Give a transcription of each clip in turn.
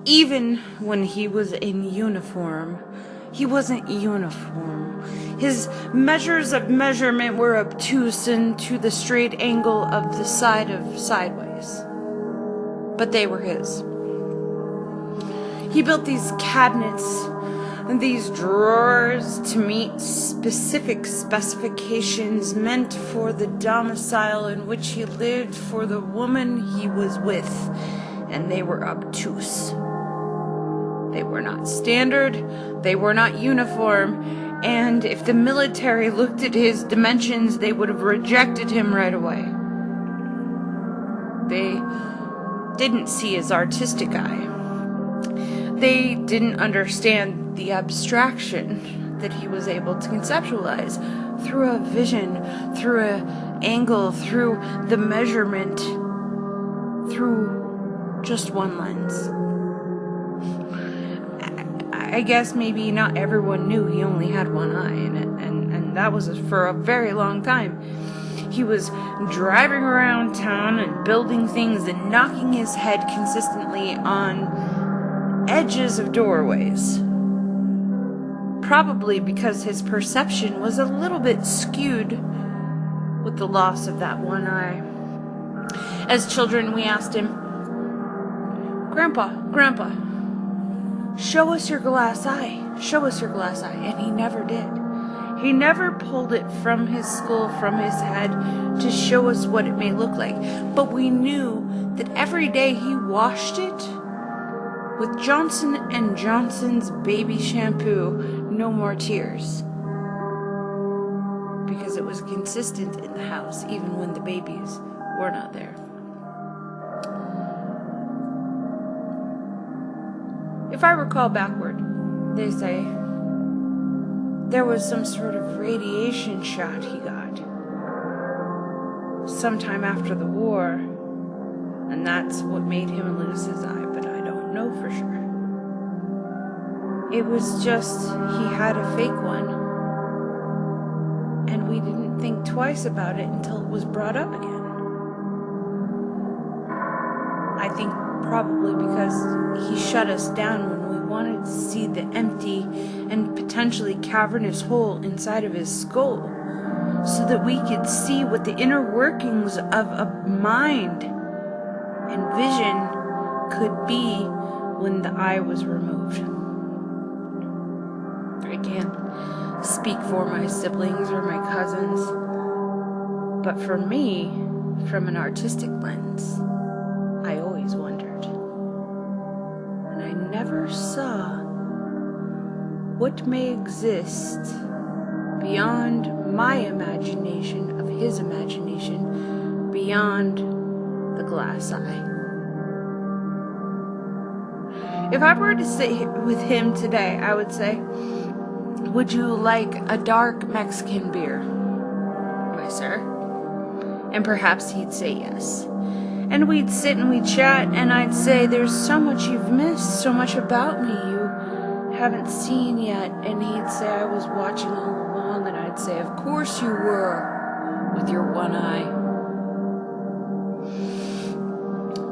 Even when he was in uniform, he wasn't uniform. His measures of measurement were obtuse and to the straight angle of the side of sideways. But they were his. He built these cabinets and these drawers to meet specific specifications meant for the domicile in which he lived, for the woman he was with, and they were obtuse. They were not standard, they were not uniform, and if the military looked at his dimensions, they would have rejected him right away. They didn't see his artistic eye. They didn't understand the abstraction that he was able to conceptualize through a vision, through an angle, through the measurement, through just one lens. I guess maybe not everyone knew he only had one eye, and that was for a very long time. He was driving around town and building things and knocking his head consistently on edges of doorways. Probably because his perception was a little bit skewed with the loss of that one eye. As children, we asked him, Grandpa, show us your glass eye. Show us your glass eye. And he never did. He never pulled it from his skull, from his head, to show us what it may look like. But we knew that every day he washed it with Johnson & Johnson's baby shampoo, no more tears. Because it was consistent in the house, even when the babies were not there. If I recall backward, they say there was some sort of radiation shot he got sometime after the war, and that's what made him lose his eye, but I don't know for sure. It was just he had a fake one, and we didn't think twice about it until it was brought up again. I think probably because he shut us down when we wanted to see the empty and potentially cavernous hole inside of his skull, so that we could see what the inner workings of a mind and vision could be when the eye was removed. I can't speak for my siblings or my cousins, but for me, from an artistic lens, I always wondered. And I never saw what may exist beyond my imagination of his imagination, beyond the glass eye. If I were to sit with him today, I would say, would you like a dark Mexican beer, my sir? And perhaps he'd say yes. And we'd sit and we'd chat, and I'd say, there's so much you've missed, so much about me you haven't seen yet. And he'd say, I was watching all along, and I'd say, of course you were, with your one eye.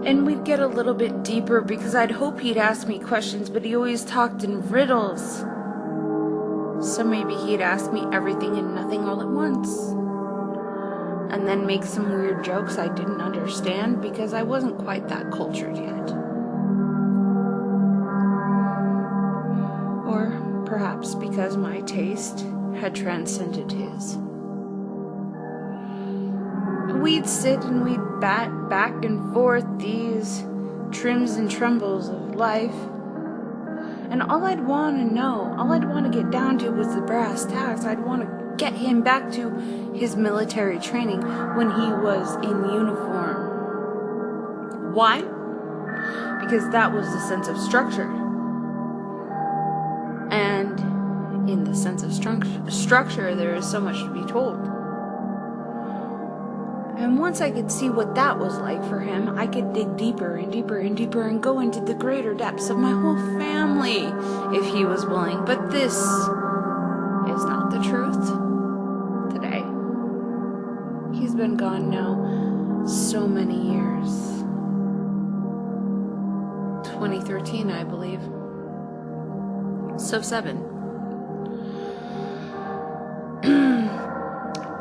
And we'd get a little bit deeper, because I'd hope he'd ask me questions, but he always talked in riddles. So maybe he'd ask me everything and nothing all at once. And then make some weird jokes I didn't understand because I wasn't quite that cultured yet. Or perhaps because my taste had transcended his. We'd sit and we'd bat back and forth these trims and trembles of life. And all I'd want to know, all I'd want to get down to was the brass tacks. I'd want to get him back to his military training when he was in uniform. Why? Because that was the sense of structure. And in the sense of structure, there is so much to be told. And once I could see what that was like for him, I could dig deeper and deeper and deeper and go into the greater depths of my whole family if he was willing. But this is not the truth. Today, he's been gone now so many years. 2013, I believe. So 7.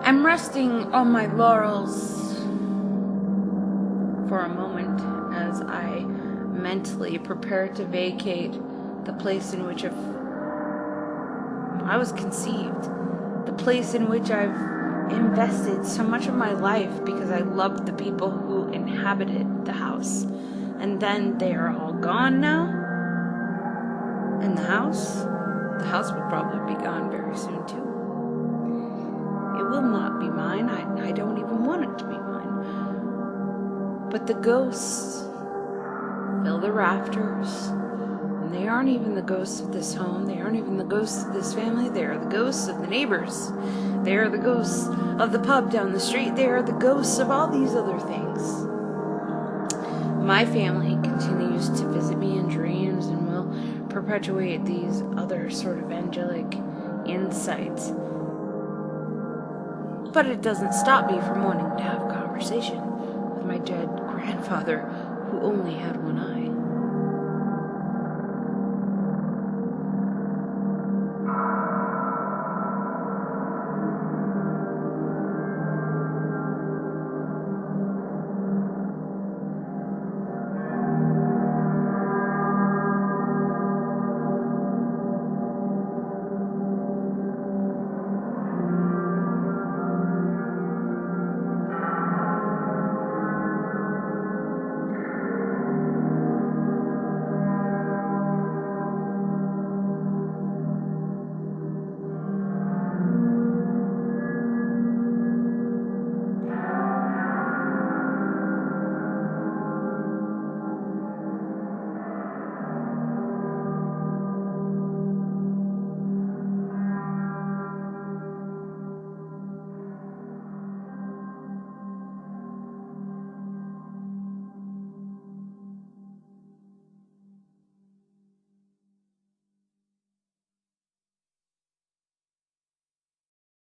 I'm resting on my laurels for a moment as I mentally prepare to vacate the place in which I was conceived, the place in which I've invested so much of my life because I loved the people who inhabited the house. And then they are all gone now. And the house will probably be gone very soon too. It will not be mine. I don't even want it to be mine. But the ghosts fill the rafters. And they aren't even the ghosts of this home. They aren't even the ghosts of this family. They are the ghosts of the neighbors. They are the ghosts of the pub down the street. They are the ghosts of all these other things. My family continues to visit me in dreams and will perpetuate these other sort of angelic insights. But it doesn't stop me from wanting to have conversation with my dead grandfather who only had one eye.